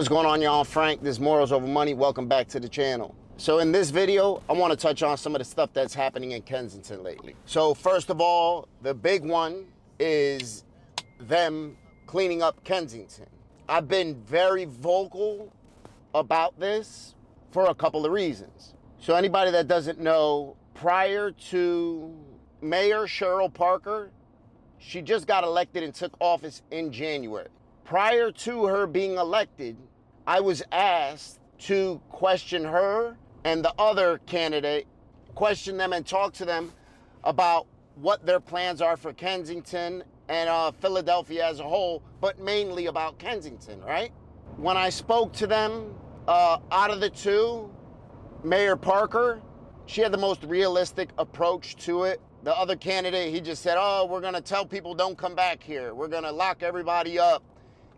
What's going on, y'all? Frank, this is Morals Over Money. Welcome back to the channel. So in this video, I want to touch on some of the stuff that's happening in Kensington lately. So first of all, the big one is them cleaning up Kensington. I've been very vocal about this for a couple of reasons. So anybody that doesn't know, prior to Mayor Cheryl Parker, she just got elected and took office in January. Prior to her being elected, I was asked to question her and the other candidate, question them and talk to them about what their plans are for Kensington and Philadelphia as a whole, but mainly about Kensington, right? When I spoke to them, out of the two, Mayor Parker, she had the most realistic approach to it. The other candidate, he just said, oh, we're gonna tell people don't come back here. We're gonna lock everybody up.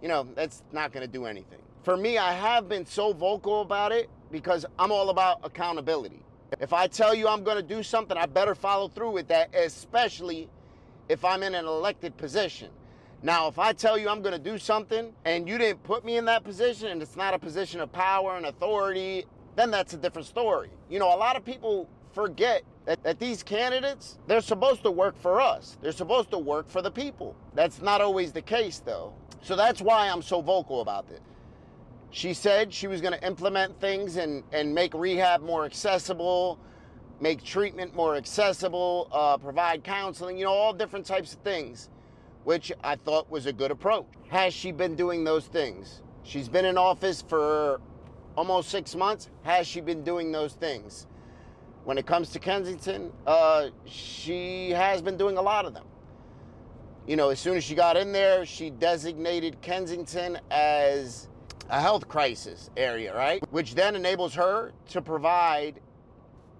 You know, that's not gonna do anything. For me, I have been so vocal about it because I'm all about accountability. If I tell you I'm gonna do something, I better follow through with that, especially if I'm in an elected position. Now, if I tell you I'm gonna do something and you didn't put me in that position and it's not a position of power and authority, then that's a different story. You know, a lot of people forget that these candidates, they're supposed to work for us. They're supposed to work for the people. That's not always the case, though. So that's why I'm so vocal about it. She said she was going to implement things and make rehab more accessible, make treatment more accessible, provide counseling, you know, all different types of things, which I thought was a good approach. Has she been doing those things? She's been in office for almost 6 months. Has she been doing those things? When it comes to Kensington, she has been doing a lot of them. You know, as soon as she got in there, she designated Kensington as a health crisis area, right? Which then enables her to provide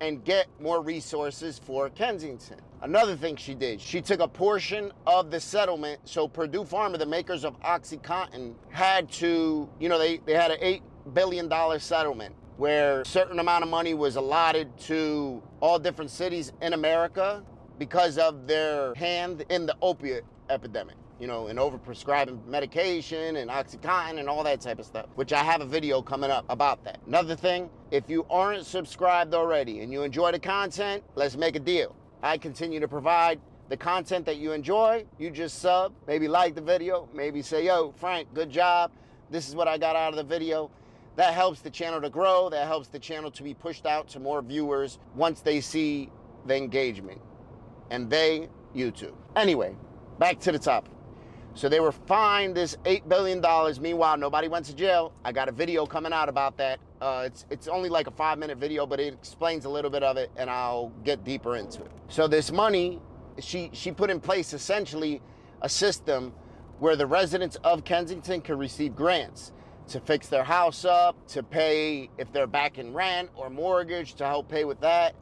and get more resources for Kensington. Another thing she did, she took a portion of the settlement. So Purdue Pharma, the makers of OxyContin, had to, you know, they had an $8 billion settlement where a certain amount of money was allotted to all different cities in America because of their hand in the opiate epidemic, you know, and overprescribing medication and OxyContin and all that type of stuff, which I have a video coming up about that. Another thing, if you aren't subscribed already and you enjoy the content, let's make a deal. I continue to provide the content that you enjoy. You just sub, maybe like the video, maybe say, yo, Frank, good job. This is what I got out of the video. That helps the channel to grow. That helps the channel to be pushed out to more viewers once they see the engagement. And they, YouTube. Anyway, back to the topic. So they were fined this $8 billion. Meanwhile, nobody went to jail. I got a video coming out about that. It's only like a 5-minute video, but it explains a little bit of it, and I'll get deeper into it. So this money, she put in place essentially a system where the residents of Kensington could receive grants to fix their house up, to pay if they're back in rent or mortgage, to help pay with that.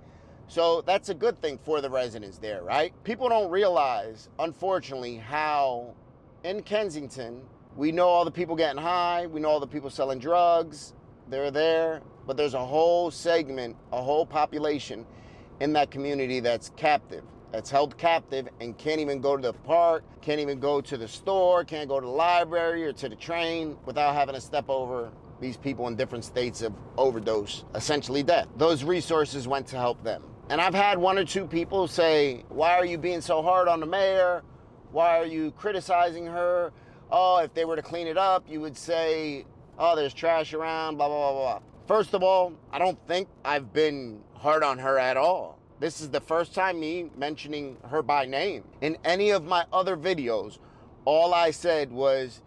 So that's a good thing for the residents there, right? People don't realize, unfortunately, how in Kensington, we know all the people getting high, we know all the people selling drugs, they're there, but there's a whole segment, a whole population in that community that's captive, that's held captive and can't even go to the park, can't even go to the store, can't go to the library or to the train without having to step over these people in different states of overdose, essentially death. Those resources went to help them. And I've had 1 or 2 people say, why are you being so hard on the mayor? Why are you criticizing her? Oh, if they were to clean it up, you would say, oh, there's trash around, blah, blah, blah, blah. First of all, I don't think I've been hard on her at all. This is the first time me mentioning her by name. In any of my other videos, all I said was,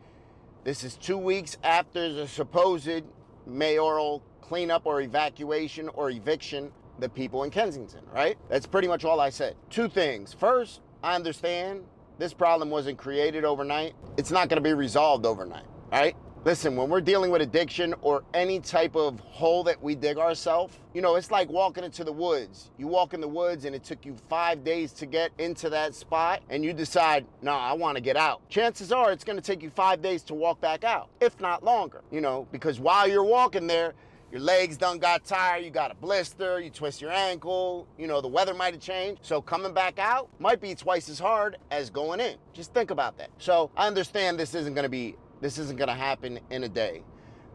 this is 2 weeks after the supposed mayoral cleanup or evacuation or eviction the people in Kensington, right? That's pretty much all I said. 2 things. First, I understand this problem wasn't created overnight. It's not gonna be resolved overnight, right? Listen, when we're dealing with addiction or any type of hole that we dig ourselves, you know, it's like walking into the woods. You walk in the woods and it took you 5 days to get into that spot and you decide, no, I wanna get out. Chances are it's gonna take you 5 days to walk back out, if not longer, you know, because while you're walking there, your legs done got tired, you got a blister, you twist your ankle, you know, the weather might have changed. So coming back out might be twice as hard as going in. Just think about that. So I understand this isn't gonna happen in a day.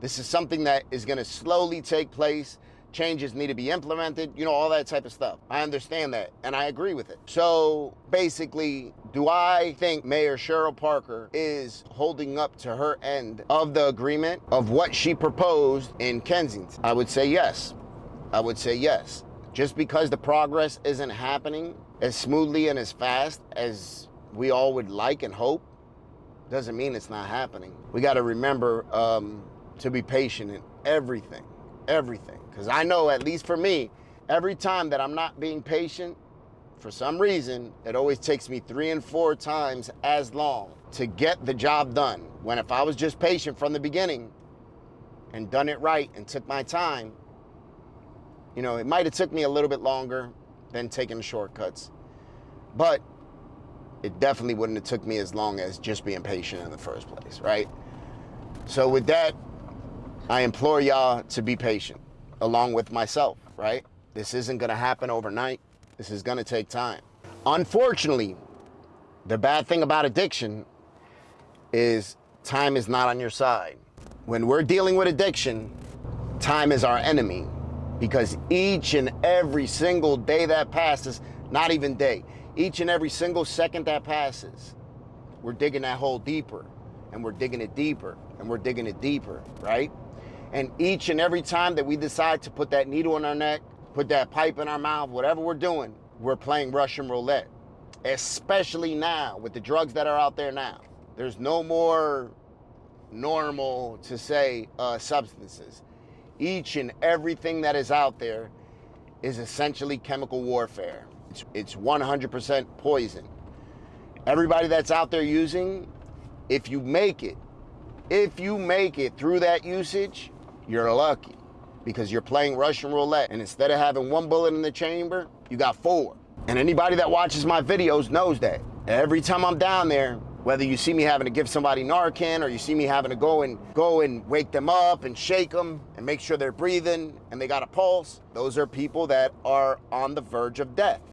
This is something that is gonna slowly take place. Changes need to be implemented, you know, all that type of stuff. I understand that, and I agree with it. So basically, do I think Mayor Cheryl Parker is holding up to her end of the agreement of what she proposed in Kensington? I would say yes. I would say yes. Just because the progress isn't happening as smoothly and as fast as we all would like and hope, doesn't mean it's not happening. We got to remember to be patient in everything. Because I know, at least for me, every time that I'm not being patient, for some reason, it always takes me 3 and 4 times as long to get the job done. When if I was just patient from the beginning and done it right and took my time, you know, it might have took me a little bit longer than taking the shortcuts. But it definitely wouldn't have took me as long as just being patient in the first place, right? So with that, I implore y'all to be patient, along with myself, right? This isn't gonna happen overnight. This is gonna take time. Unfortunately, the bad thing about addiction is time is not on your side. When we're dealing with addiction, time is our enemy, because each and every single day that passes, not even day, each and every single second that passes, we're digging that hole deeper, and we're digging it deeper, and we're digging it deeper, right? And each and every time that we decide to put that needle in our neck, put that pipe in our mouth, whatever we're doing, we're playing Russian roulette. Especially now with the drugs that are out there now. There's no more normal, to say, substances. Each and everything that is out there is essentially chemical warfare. It's 100% poison. Everybody that's out there using, if you make it through that usage, you're lucky, because you're playing Russian roulette, and instead of having 1 bullet in the chamber, you got 4. And anybody that watches my videos knows that. Every time I'm down there, whether you see me having to give somebody Narcan, or you see me having to go and wake them up and shake them and make sure they're breathing and they got a pulse, those are people that are on the verge of death.